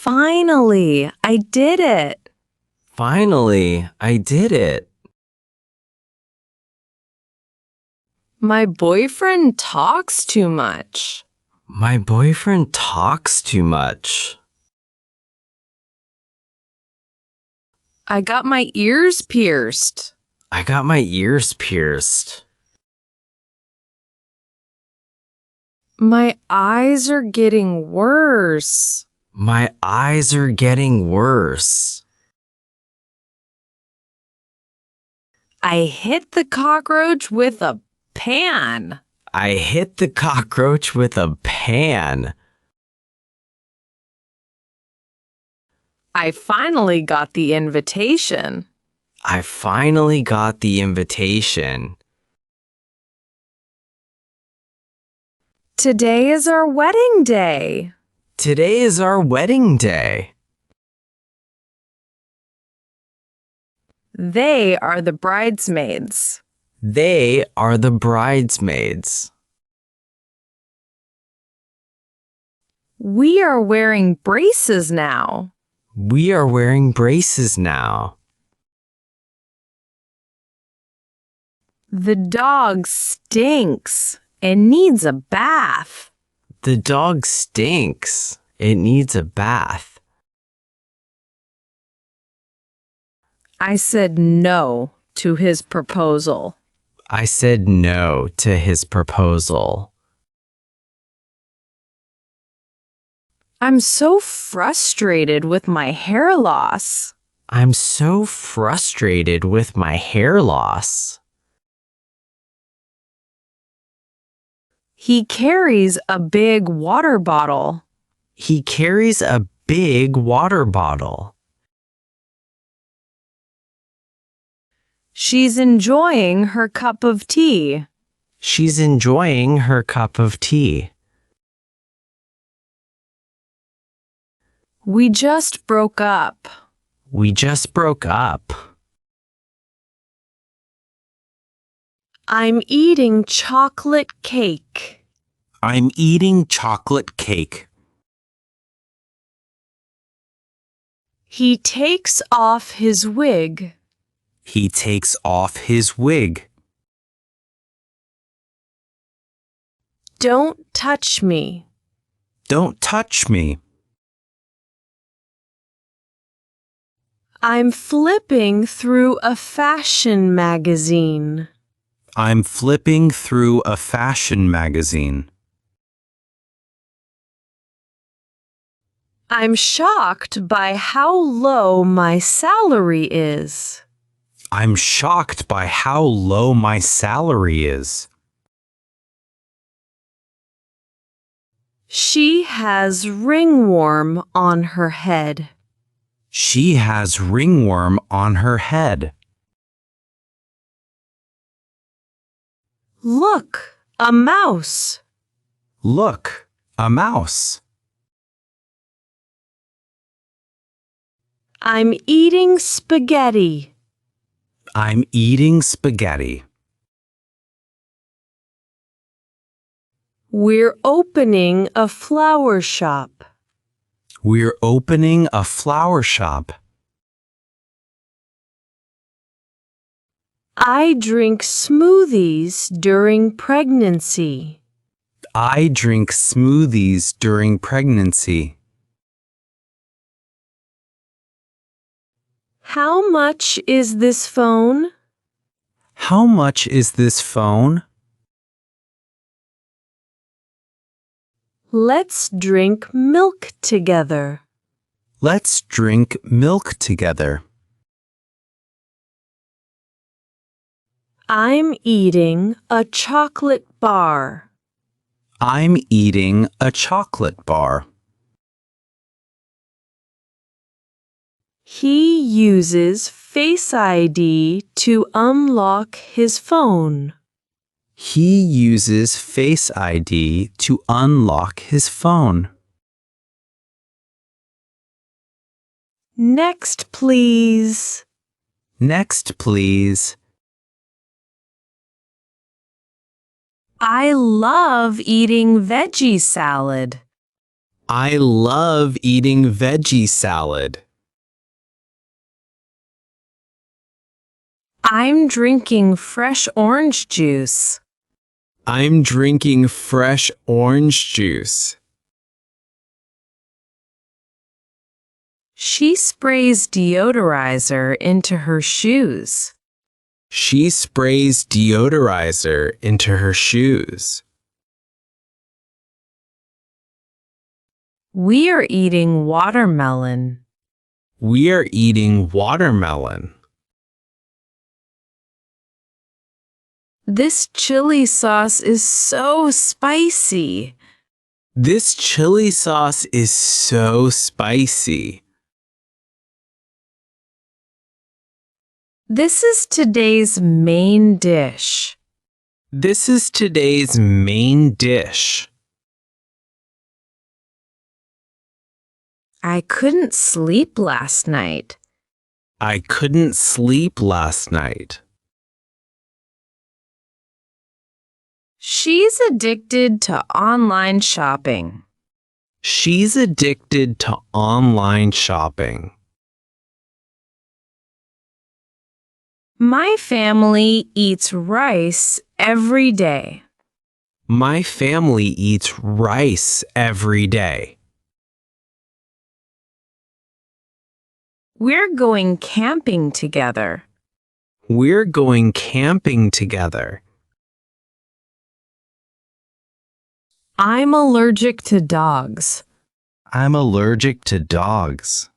Finally, I did it. Finally, I did it. My boyfriend talks too much. My boyfriend talks too much. I got my ears pierced. I got my ears pierced. My eyes are getting worse. My eyes are getting worse. I hit the cockroach with a pan. I hit the cockroach with a pan. I finally got the invitation. I finally got the invitation. Today is our wedding day. Today is our wedding day. They are the bridesmaids. They are the bridesmaids. We are wearing braces now. We are wearing braces now. The dog stinks and needs a bath. The dog stinks. It needs a bath. I said no to his proposal. I said no to his proposal. I'm so frustrated with my hair loss. I'm so frustrated with my hair loss. He carries a big water bottle. He carries a big water bottle. She's enjoying her cup of tea. She's enjoying her cup of tea. We just broke up. We just broke up. I'm eating chocolate cake. I'm eating chocolate cake. He takes off his wig. He takes off his wig. Don't touch me. Don't touch me. I'm flipping through a fashion magazine. I'm flipping through a fashion magazine. I'm shocked by how low my salary is. I'm shocked by how low my salary is. She has ringworm on her head. She has ringworm on her head. Look, a mouse. Look, a mouse. I'm eating spaghetti. I'm eating spaghetti. We're opening a flower shop. We're opening a flower shop. I drink smoothies during pregnancy. I drink smoothies during pregnancy. How much is this phone? How much is this phone? Let's drink milk together. Let's drink milk together. I'm eating a chocolate bar. I'm eating a chocolate bar. He uses Face ID to unlock his phone. He uses Face ID to unlock his phone. Next, please. Next, please. I love eating veggie salad. I love eating veggie salad. I'm drinking fresh orange juice. I'm drinking fresh orange juice. She sprays deodorizer into her shoes. She sprays deodorizer into her shoes. We are eating watermelon. We are eating watermelon. This chili sauce is so spicy. This chili sauce is so spicy. This is today's main dish. This is today's main dish. I couldn't sleep last night. I couldn't sleep last night. She's addicted to online shopping. She's addicted to online shopping. My family eats rice every day. My family eats rice every day. We're going camping together. We're going camping together. I'm allergic to dogs. I'm allergic to dogs.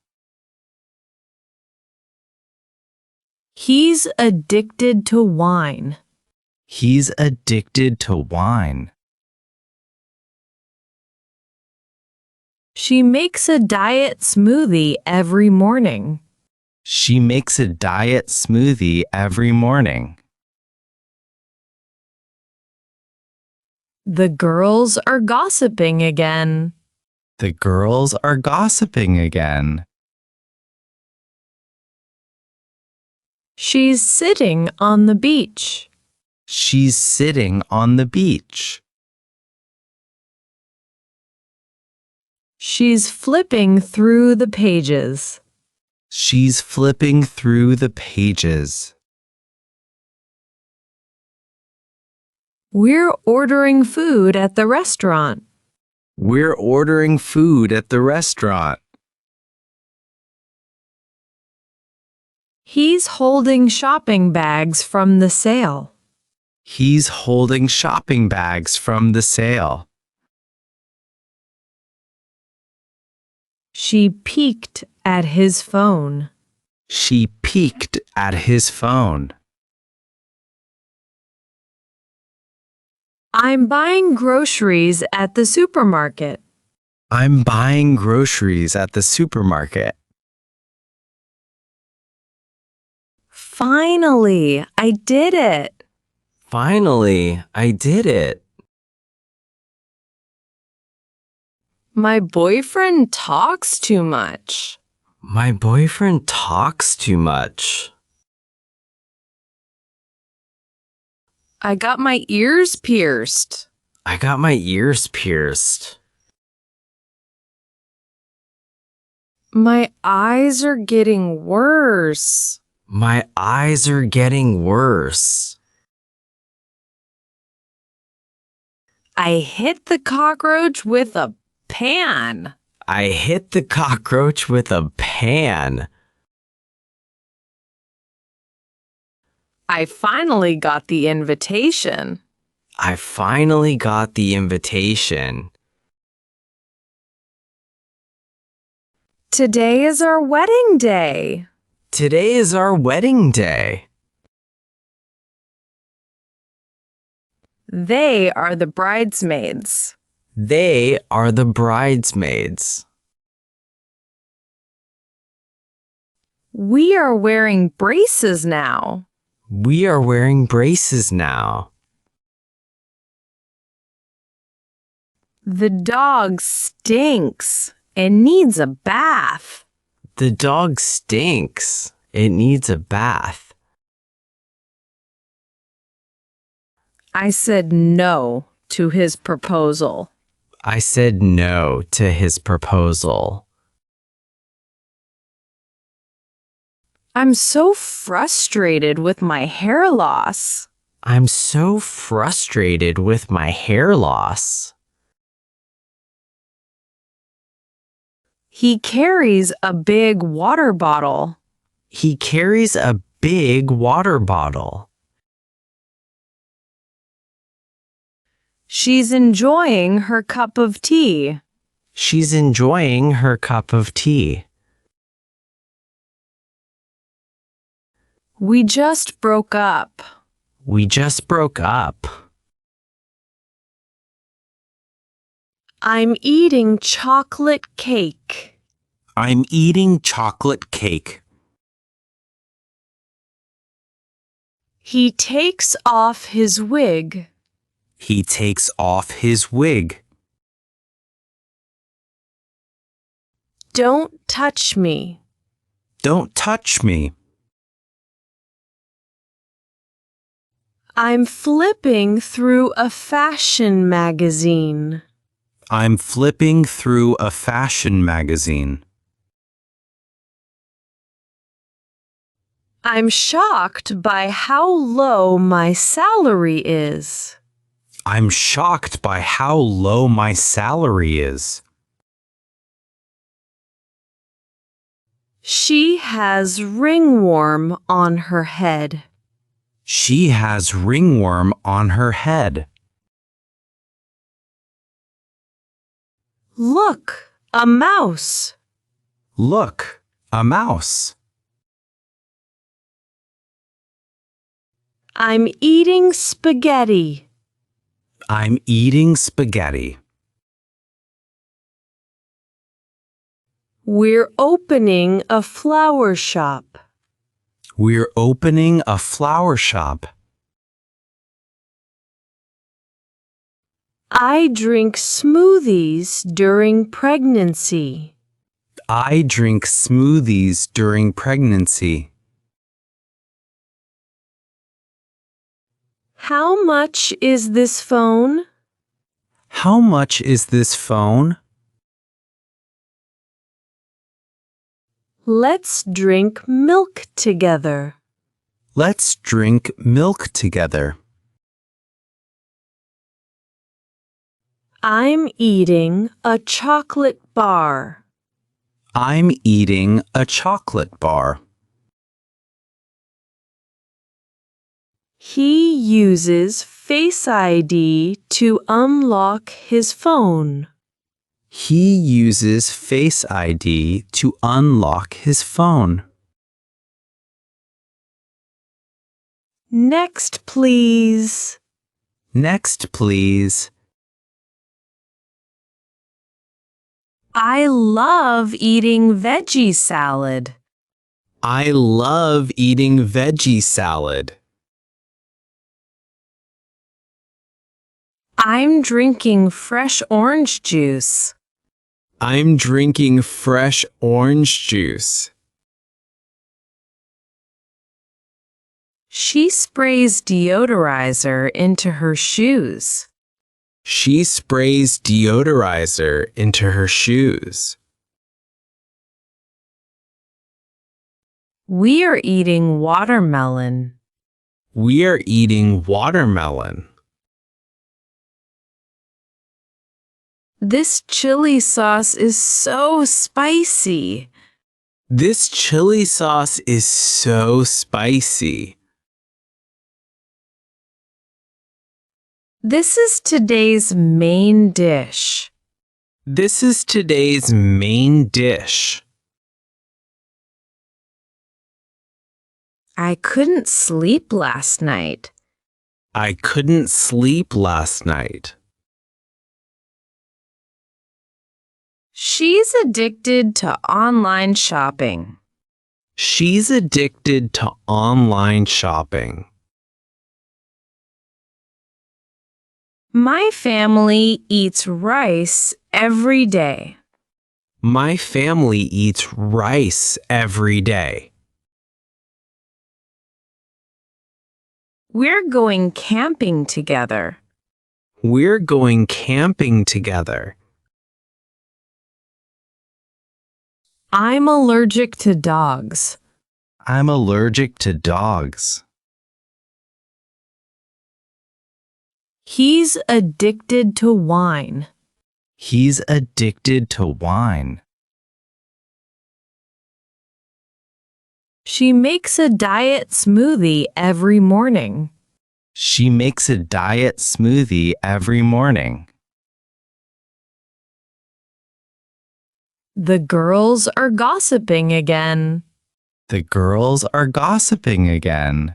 He's addicted to wine. He's addicted to wine. She makes a diet smoothie every morning. She makes a diet smoothie every morning. The girls are gossiping again. The girls are gossiping again. She's sitting on the beach. She's sitting on the beach. She's flipping through the pages. She's flipping through the pages. We're ordering food at the restaurant. We're ordering food at the restaurant. He's holding shopping bags from the sale. He's holding shopping bags from the sale. She peeked at his phone. She peeked at his phone. I'm buying groceries at the supermarket. I'm buying groceries at the supermarket. Finally, I did it. Finally, I did it. My boyfriend talks too much. My boyfriend talks too much. I got my ears pierced. I got my ears pierced. My eyes are getting worse. My eyes are getting worse. I hit the cockroach with a pan. I hit the cockroach with a pan. I finally got the invitation. I finally got the invitation. Today is our wedding day. Today is our wedding day. They are the bridesmaids. They are the bridesmaids. We are wearing braces now. We are wearing braces now. The dog stinks and needs a bath. The dog stinks. It needs a bath. I said no to his proposal. I said no to his proposal. I'm so frustrated with my hair loss. I'm so frustrated with my hair loss. He carries a big water bottle. He carries a big water bottle. She's enjoying her cup of tea. She's enjoying her cup of tea. We just broke up. We just broke up. I'm eating chocolate cake. I'm eating chocolate cake. He takes off his wig. He takes off his wig. Don't touch me. Don't touch me. I'm flipping through a fashion magazine. I'm flipping through a fashion magazine. I'm shocked by how low my salary is. I'm shocked by how low my salary is. She has ringworm on her head. She has ringworm on her head. Look, a mouse. Look, a mouse. I'm eating spaghetti. I'm eating spaghetti. We're opening a flower shop. We're opening a flower shop. I drink smoothies during pregnancy. I drink smoothies during pregnancy. How much is this phone? How much is this phone? Let's drink milk together. Let's drink milk together. I'm eating a chocolate bar. I'm eating a chocolate bar. He uses Face ID to unlock his phone. He uses Face ID to unlock his phone. Next, please. Next, please. I love eating veggie salad. I love eating veggie salad. I'm drinking fresh orange juice. I'm drinking fresh orange juice. She sprays deodorizer into her shoes. She sprays deodorizer into her shoes. We are eating watermelon. We are eating watermelon. This chili sauce is so spicy. This chili sauce is so spicy. This is today's main dish. This is today's main dish. I couldn't sleep last night. I couldn't sleep last night. She's addicted to online shopping. She's addicted to online shopping. My family eats rice every day. My family eats rice every day. We're going camping together. We're going camping together. I'm allergic to dogs. I'm allergic to dogs. He's addicted to wine. He's addicted to wine. She makes a diet smoothie every morning. She makes a diet smoothie every morning. The girls are gossiping again. The girls are gossiping again.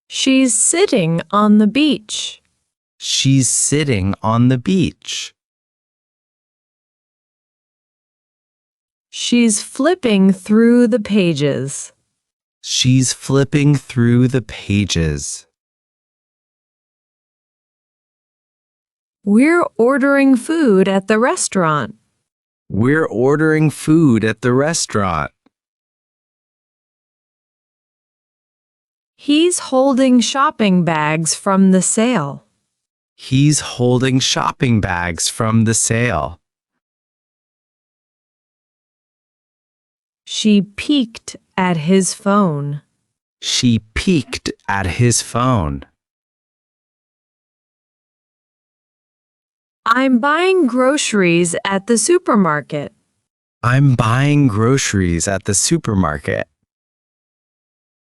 She's sitting on the beach. She's sitting on the beach. She's flipping through the pages. She's flipping through the pages. We're ordering food at the restaurant. We're ordering food at the restaurant. He's holding shopping bags from the sale. He's holding shopping bags from the sale. She peeked at his phone. She peeked at his phone. I'm buying groceries at the supermarket. I'm buying groceries at the supermarket.